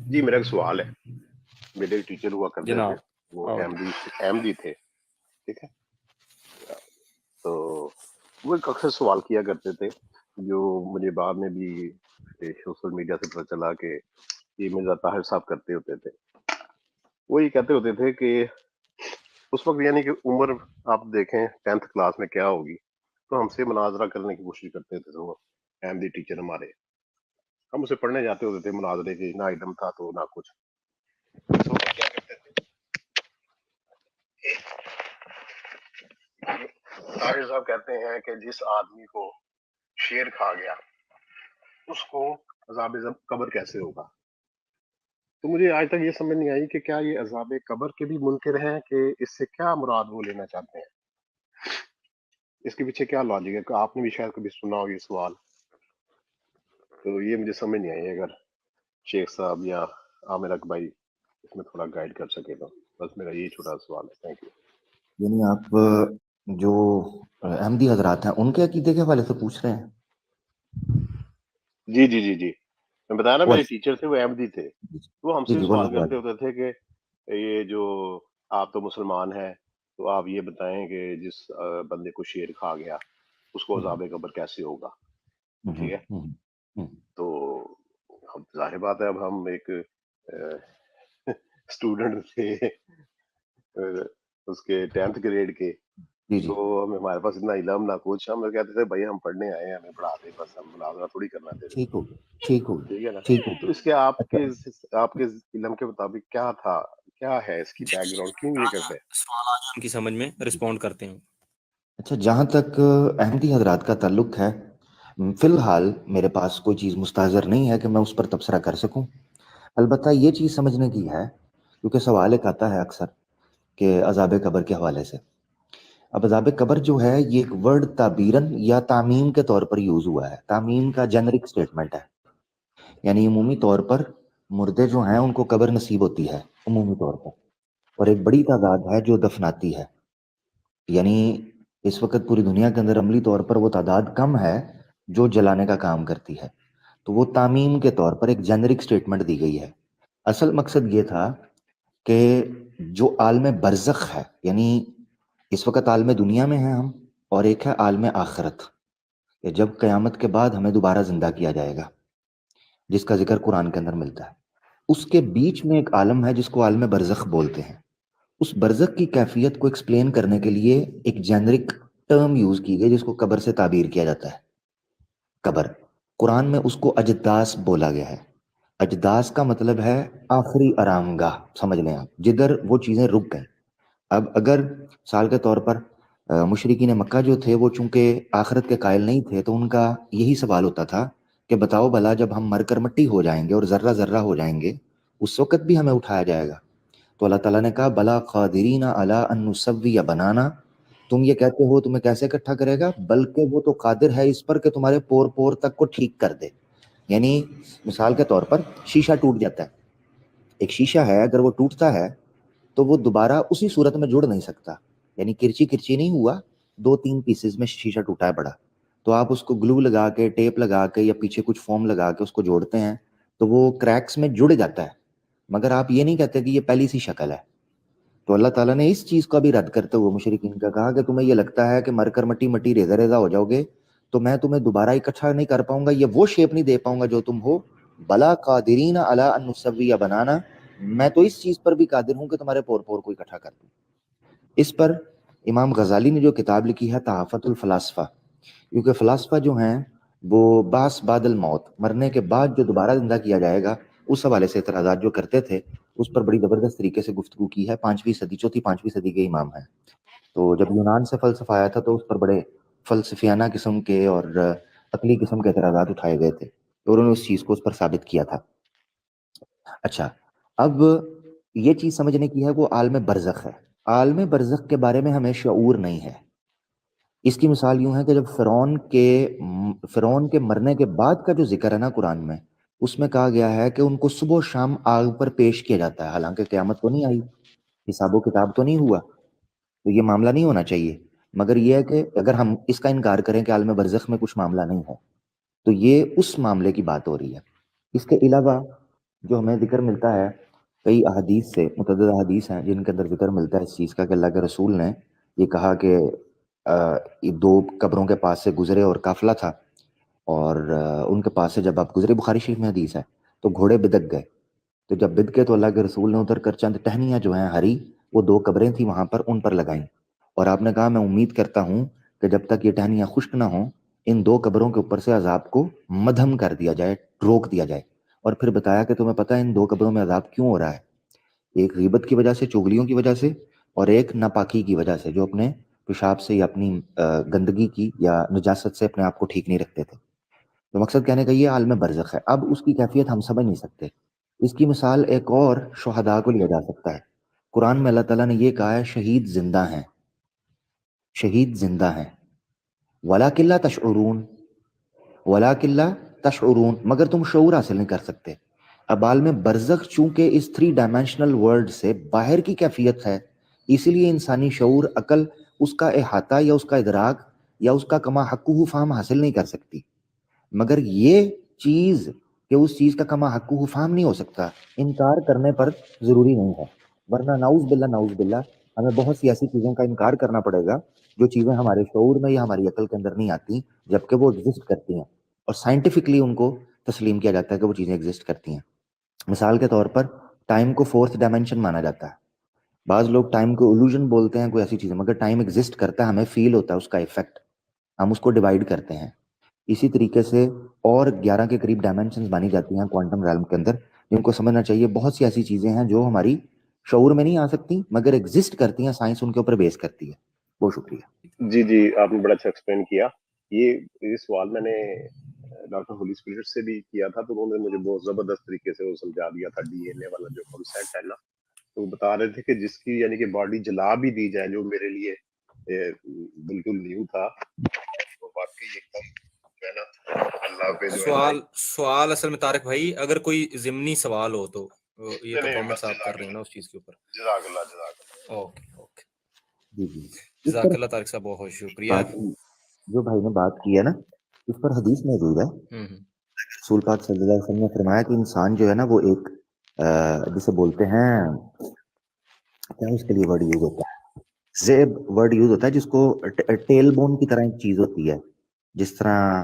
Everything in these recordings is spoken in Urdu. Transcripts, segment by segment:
جی میرا ایک سوال ہے. میرے ٹیچر ہوا کرتے تھے, جناب. وہ اور احمدی تھے, ٹھیک ہے. تو وہ ایک اکثر سوال کیا کرتے تھے, جو مجھے بعد میں بھی سوشل میڈیا سے پتہ چلا کہ یہ مرزا طاہر صاحب کرتے ہوتے تھے. وہ یہ کہتے ہوتے تھے کہ اس وقت یعنی کہ عمر آپ دیکھیں 10th کلاس میں کیا ہوگی, تو ہم سے مناظرہ کرنے کی کوشش کرتے تھے. تو احمدی ٹیچر ہمارے, ہم اسے پڑھنے جاتے ہوتے تھے مناظرے کی, نہ علم تھا تو نہ کچھ. تو وہ کیا کرتے تھے, طاہر صاحب کہتے ہیں کہ جس آدمی کو شیر کھا گیا اس کو عذاب قبر کیسے ہوگا. تو مجھے آج تک یہ سمجھ نہیں آئی کہ کیا یہ عذاب قبر کے بھی منکر ہیں, کہ اس سے کیا مراد وہ لینا چاہتے ہیں, اس کے پیچھے کیا لاجک ہے. کہ آپ نے بھی شاید کبھی سنا ہو یہ سوال, تو یہ مجھے سمجھ نہیں آئی. اگر شیخ صاحب یا عامر اکبائی اس میں تھوڑا گائیڈ کر سکے تو بس میرا یہی چھوٹا سوال ہے. Thank you. یعنی آپ جو احمدی حضرات ہیں ان کے عقیدے کے حوالے سے پوچھ رہے ہیں؟ جی جی جی جی, میں بتایا نا وہ میرے ٹیچر تھے وہ احمدی تھے. وہ ہم جی سے جی سوال وہ کرتے ہوتے تھے کہ یہ جو آپ تو مسلمان ہیں, تو آپ یہ بتائیں کہ جس بندے کو شیر کھا گیا اس کو عذاب قبر کیسے ہوگا. ٹھیک ہے, تو اب ظاہر بات ہے, اب ہم ایک اسٹوڈنٹ تھے اس کے 10th گریڈ کے, جی جی تو ہمارے پاس اتنا علم نہ کچھ. ہم کہتے تھے بھائی ہم پڑھنے آئے ہیں, ہمیں پڑھا دے بس, ہم مناظرہ تھوڑی کرنا تیرے سے. ٹھیک ہو گیا ٹھیک ہو ٹھیک ہے نا. گیا ٹھیک ہو تو گیا. اس کے آپ کے علم کے مطابق کیا تھا, کیا ہے اس کی بیک گراؤنڈ, کیوں یہ کرتے ہیں. سوالات ان کی سمجھ میں رسپونڈ کرتے ہیں. اچھا, جہاں تک احمدی حضرات کا تعلق ہے, فی الحال میرے پاس کوئی چیز مستحضر نہیں ہے کہ میں اس پر تبصرہ کر سکوں. البتہ یہ چیز سمجھنے کی ہے, کیونکہ سوال ایک آتا ہے اکثر کہ عذاب قبر کے حوالے سے. اب عذاب قبر جو ہے یہ ایک ورڈ تعبیراً یا تعمیم کے طور پر یوز ہوا ہے. تعمیم کا جنرک سٹیٹمنٹ ہے, یعنی عمومی طور پر مردے جو ہیں ان کو قبر نصیب ہوتی ہے عمومی طور پر, اور ایک بڑی تعداد ہے جو دفناتی ہے. یعنی اس وقت پوری دنیا کے اندر عملی طور پر وہ تعداد کم ہے جو جلانے کا کام کرتی ہے. تو وہ تعمیم کے طور پر ایک جنرک سٹیٹمنٹ دی گئی ہے. اصل مقصد یہ تھا کہ جو عالم برزخ ہے, یعنی اس وقت عالم دنیا میں ہیں ہم, اور ایک ہے عالم آخرت, کہ جب قیامت کے بعد ہمیں دوبارہ زندہ کیا جائے گا, جس کا ذکر قرآن کے اندر ملتا ہے. اس کے بیچ میں ایک عالم ہے جس کو عالم برزخ بولتے ہیں. اس برزخ کی کیفیت کو ایکسپلین کرنے کے لیے ایک جینرک ٹرم یوز کی گئی جس کو قبر سے تعبیر کیا جاتا ہے. قبر, قرآن میں اس کو اجداس بولا گیا ہے. اجداس کا مطلب ہے آخری آرام گاہ, سمجھ لیں آپ, جدھر وہ چیزیں رک گئیں. اب اگر مثال کے طور پر مشرکین مکہ جو تھے وہ چونکہ آخرت کے قائل نہیں تھے, تو ان کا یہی سوال ہوتا تھا کہ بتاؤ بھلا جب ہم مر کر مٹی ہو جائیں گے اور ذرہ ذرہ ہو جائیں گے, اس وقت بھی ہمیں اٹھایا جائے گا؟ تو اللہ تعالیٰ نے کہا بلا قادرین علی ان نسوی بنانا, تم یہ کہتے ہو تمہیں کیسے اکٹھا کرے گا, بلکہ وہ تو قادر ہے اس پر کہ تمہارے پور پور تک کو ٹھیک کر دے. یعنی مثال کے طور پر شیشہ ٹوٹ جاتا ہے, ایک شیشہ ہے اگر وہ ٹوٹتا ہے تو وہ دوبارہ اسی صورت میں جڑ نہیں سکتا. یعنی کرچی کرچی نہیں ہوا, 2-3 پیسز میں شیشہ ٹوٹا ہے بڑا, تو آپ اس کو گلو لگا کے, ٹیپ لگا کے, یا پیچھے کچھ فوم لگا کے اس کو جوڑتے ہیں تو وہ کریکس میں جڑ جاتا ہے, مگر آپ یہ نہیں کہتے کہ یہ پہلی سی شکل ہے. تو اللہ تعالیٰ نے اس چیز کا بھی رد کرتے ہوئے مشرکین کا کہا کہ تمہیں یہ لگتا ہے کہ مر کر مٹی مٹی ریزہ ریزہ ہو جاؤ گے تو میں تمہیں دوبارہ اکٹھا نہیں کر پاؤں گا, یہ وہ شیپ نہیں دے پاؤں گا جو تم ہو. بلا قادرین علی ان نسوی بنانا, میں تو اس چیز پر بھی قادر ہوں کہ تمہارے پور پور کو اکٹھا کر دوں. اس پر امام غزالی نے جو کتاب لکھی ہے تحفۃ الفلاسفہ, کیونکہ فلاسفہ جو ہیں وہ بعث بعد الموت, مرنے کے بعد جو دوبارہ زندہ کیا جائے گا, اس حوالے سے اعتراضات جو کرتے تھے اس پر بڑی زبردست طریقے سے گفتگو کی ہے. 5ویں صدی, چوتھی 5ویں صدی کے امام ہیں. تو جب یونان سے فلسفہ آیا تھا تو اس پر بڑے فلسفیانہ قسم کے اور عقلی قسم کے اعتراضات اٹھائے گئے تھے, تو انہوں نے اس چیز کو اس پر ثابت کیا تھا. اچھا, اب یہ چیز سمجھنے کی ہے وہ عالم برزخ ہے. عالم برزخ کے بارے میں ہمیں شعور نہیں ہے. اس کی مثال یوں ہے کہ جب فرعون کے مرنے کے بعد کا جو ذکر ہے نا قرآن میں, اس میں کہا گیا ہے کہ ان کو صبح و شام آگ پر پیش کیا جاتا ہے, حالانکہ قیامت تو نہیں آئی, حساب و کتاب تو نہیں ہوا, تو یہ معاملہ نہیں ہونا چاہیے. مگر یہ ہے کہ اگر ہم اس کا انکار کریں کہ عالم برزخ میں کچھ معاملہ نہیں ہے, تو یہ اس معاملے کی بات ہو رہی ہے. اس کے علاوہ جو ہمیں ذکر ملتا ہے کئی احادیث سے، متعدد احادیث ہیں جن کے اندر ذکر ملتا ہے اس چیز کا کہ اللہ کے رسول نے یہ کہا کہ یہ 2 قبروں کے پاس سے گزرے اور قافلہ تھا، اور ان کے پاس سے جب آپ گزرے، بخاری شریف میں حدیث ہے، تو گھوڑے بدک گئے. تو جب بد گئے تو اللہ کے رسول نے اتر کر چند ٹہنیاں جو ہیں ہری، وہ 2 قبریں تھیں وہاں پر، ان پر لگائیں، اور آپ نے کہا میں امید کرتا ہوں کہ جب تک یہ ٹہنیاں خشک نہ ہوں ان 2 قبروں کے اوپر سے عذاب کو مدھم کر دیا جائے، روک دیا جائے. اور پھر بتایا کہ تمہیں پتہ ہے ان 2 قبروں میں عذاب کیوں ہو رہا ہے؟ ایک غیبت کی وجہ سے، چغلیوں کی وجہ سے، اور ایک ناپاکی کی وجہ سے، جو اپنے پیشاب سے یا اپنی گندگی کی یا نجاست سے اپنے آپ کو ٹھیک نہیں رکھتے تھے. تو مقصد کہنے کا یہ عالم برزخ ہے. اب اس کی کیفیت ہم سمجھ نہیں سکتے. اس کی مثال ایک اور شہداء کو لیا جا سکتا ہے. قرآن میں اللہ تعالیٰ نے یہ کہا ہے شہید زندہ ہیں، شہید زندہ ہیں، وَلَٰكِن لَا تَشْعُرُونَ، وَلَٰكِن لَا تَشْعُرُونَ، مگر تم شعور حاصل نہیں کر سکتے. اب عالم برزخ چونکہ اس 3 ڈائمینشنل ورلڈ سے باہر کی کیفیت ہے، اسی لیے انسانی شعور، عقل اس کا احاطہ یا اس کا ادراک یا اس کا کما حقہ فہم حاصل نہیں کر سکتی. مگر یہ چیز کہ اس چیز کا کما حقہ فہم نہیں ہو سکتا، انکار کرنے پر ضروری نہیں ہے. ورنہ نعوذ باللہ ہمیں بہت سی ایسی چیزوں کا انکار کرنا پڑے گا جو چیزیں ہمارے شعور میں یا ہماری عقل کے اندر نہیں آتی، جبکہ وہ ایگزسٹ کرتی ہیں، اور سائنٹیفکلی ان کو تسلیم کیا جاتا ہے کہ وہ چیزیں ایگزسٹ کرتی ہیں. مثال کے طور پر ٹائم کو 4th ڈائمینشن مانا جاتا ہے. بعض لوگ ٹائم کو illusion بولتے ہیں، کوئی ایسی چیز ہے، مگر ٹائم ایگزسٹ کرتا ہے، ہمیں فیل ہوتا ہے اس کا ایفیکٹ، ہم اس کو ڈیوائڈ کرتے ہیں. اسی طریقے سے اور 11 کے قریب ڈائمینشنز مانی جاتی ہیں کوانٹم ریلم کے اندر، جن کو سمجھنا چاہیے. بہت سی ایسی چیزیں ہیں جو ہماری شعور میں نہیں آ سکتی مگر ایگزسٹ کرتی ہیں، سائنس ان کے اوپر بیس کرتی ہے. بہت شکریہ. جی آپ نے بڑا اچھا ایکسپلین کیا. یہ سوال میں نے ڈاکٹر ہولی اسپرٹ سے بھی کیا تھا، تو انہوں نے مجھے بہت زبردست طریقے سے وہ سمجھا دیا تھا ڈی این اے والا جو کنسیپٹ ہے نا. تو وہ بتا رہے تھے کہ جس کی یعنی کہ باڈی جلا بھی دی جائے، جو میرے لیے بالکل نیو تھا، وہ واقعی ایک دم جو ہے نا اللہ پہ جو ہے نا. سوال اصل میں طارق بھائی اگر کوئی ضمنی سوال ہو تو یہ تو نہیں، کامنٹس بس آپ کر رہے ہیں نا اس چیز کے اوپر. جزاک اللہ. اوکے جی جزاک اللہ طارق صاحب، بہت شکریہ. جو بھائی نے بات کی ہے نا، اس پر حدیث موجود ہے. رسول پاک صلی اللہ علیہ وسلم نے فرمایا کہ انسان جو ہے نا وہ ایک جسے بولتے ہیں، کیا اس کے لیے ورڈ یوز ہوتا ہے، زیب ورڈ یوز ہوتا ہے، جس کو ٹیل بون کی طرح ایک چیز ہوتی ہے، جس طرح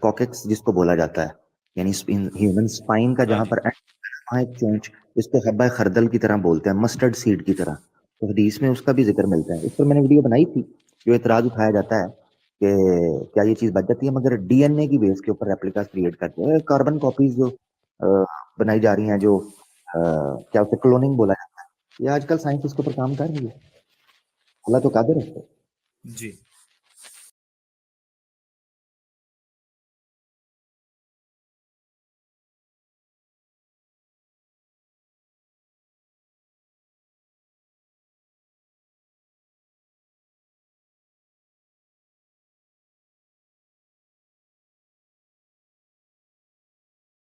کوکیکس جس کو بولا جاتا ہے، یعنی ہیومن سپائن کا جہاں پر وہاں ایک چونچ، اس کو حبہ خردل کی طرح بولتے ہیں، مسٹرڈ سیڈ کی طرح. تو حدیث میں اس کا بھی ذکر ملتا ہے. اس پر میں نے ویڈیو بنائی تھی. جو اعتراض اٹھایا جاتا ہے کہ کیا یہ چیز بچ جاتی ہے، مگر ڈی این اے کی بیس کے اوپر ریپلیکاز کریٹ کرتے ہیں، کاربن کاپیز جو بنائی جا رہی ہیں، جو کیا اسے کلوننگ بولا جاتا ہے، یہ آج کل سائنس اس کے اوپر کام کر رہی ہے. اللہ تو قادر ہے. جی